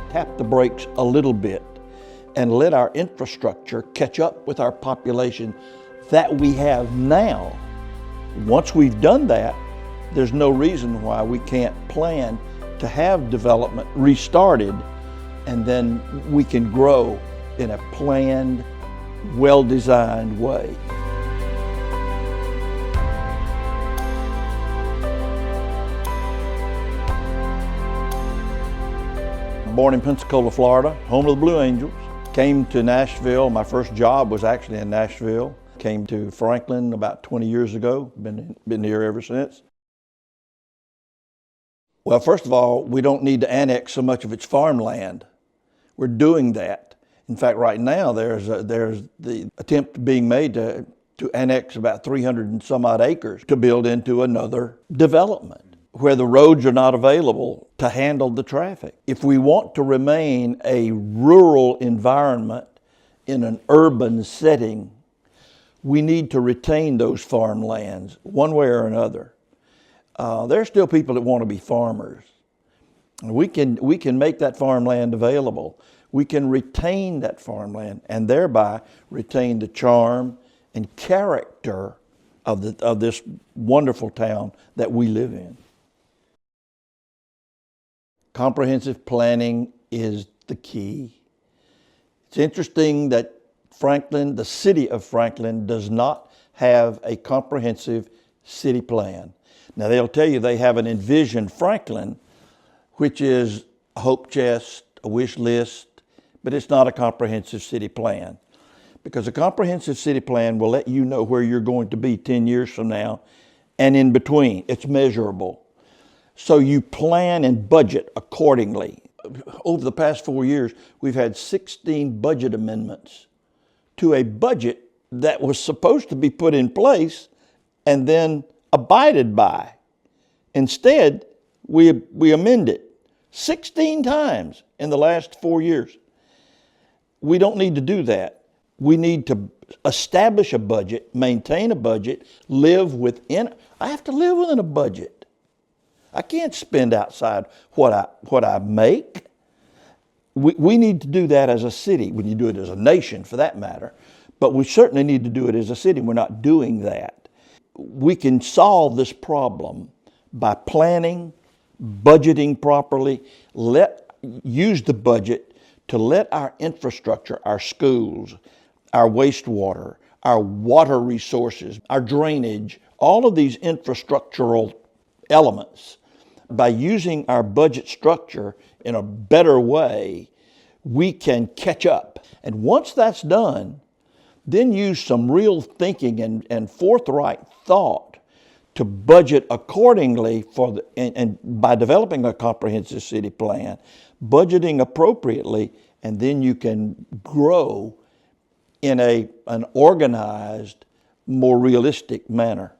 tap the brakes a little bit and let our infrastructure catch up with our population that we have now. Once we've done that, there's no reason why we can't plan to have development restarted, and then we can grow in a planned, well-designed way. Born in Pensacola, Florida, home of the Blue Angels. Came to Nashville. My first job was actually in Nashville. Came to Franklin about 20 years ago. Been here ever since. Well, first of all, we don't need to annex so much of its farmland. We're doing that. In fact, right now there's the attempt being made to annex about 300 and some odd acres to build into another development where the roads are not available to handle the traffic. If we want to remain a rural environment in an urban setting, we need to retain those farmlands one way or another. There are still people that want to be farmers. We can make that farmland available. We can retain that farmland and thereby retain the charm and character of this wonderful town that we live in. Comprehensive planning is the key. It's interesting that Franklin, the city of Franklin, does not have a comprehensive city plan. Now they'll tell you they have an envisioned Franklin, which is a hope chest, a wish list, but it's not a comprehensive city plan. Because a comprehensive city plan will let you know where you're going to be 10 years from now and in between. It's measurable. So you plan and budget accordingly. Over the past 4 years, we've had 16 budget amendments to a budget that was supposed to be put in place and then abided by. Instead, we amend it 16 times in the last 4 years. We don't need to do that. We need to establish a budget, maintain a budget, live within. I have to live within a budget. I can't spend outside what I make. We need to do that as a city. We need to do it as a nation, for that matter. But we certainly need to do it as a city. We're not doing that. We can solve this problem by planning, budgeting properly, use the budget to let our infrastructure, our schools, our wastewater, our water resources, our drainage, all of these infrastructural elements, by using our budget structure in a better way, we can catch up. And once that's done, then use some real thinking and forthright thought to budget accordingly and by developing a comprehensive city plan, budgeting appropriately, and then you can grow in an organized, more realistic manner.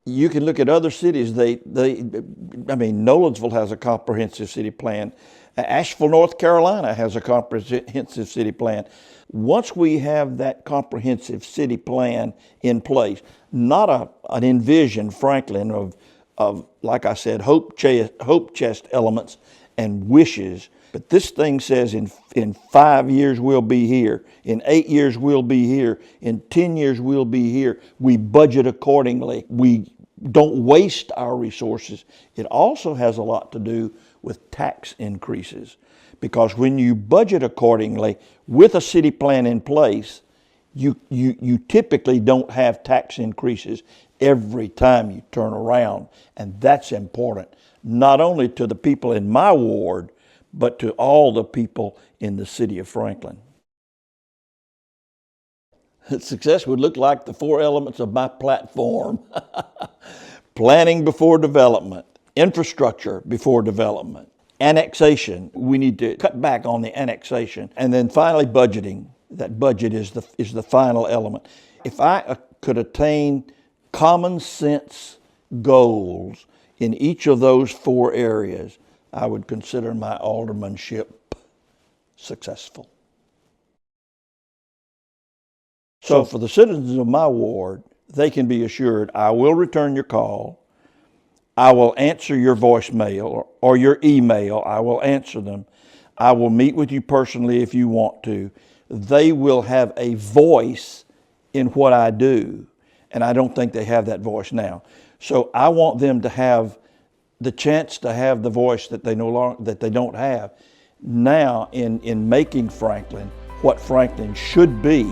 You can look at other cities. Nolensville has a comprehensive city plan. Asheville, North Carolina has a comprehensive city plan. Once we have that comprehensive city plan in place, not an envisioned Franklin of like I said, hope chest elements and wishes, but this thing says in 5 years we'll be here, in 8 years we'll be here, in 10 years we'll be here. We budget accordingly. We don't waste our resources. It also has a lot to do with tax increases, because when you budget accordingly with a city plan in place, you typically don't have tax increases every time you turn around. And that's important, not only to the people in my ward, but to all the people in the city of Franklin. Success would look like the 4 elements of my platform. Planning before development, infrastructure before development, annexation. We need to cut back on the annexation. And then finally, budgeting. That budget is the final element. If I could attain common sense goals in each of those 4 areas, I would consider my aldermanship successful. So for the citizens of my ward, they can be assured I will return your call. I will answer your voicemail or your email. I will answer them. I will meet with you personally if you want to. They will have a voice in what I do, and I don't think they have that voice now. So I want them to have the chance to have the voice that they don't have now in making Franklin what Franklin should be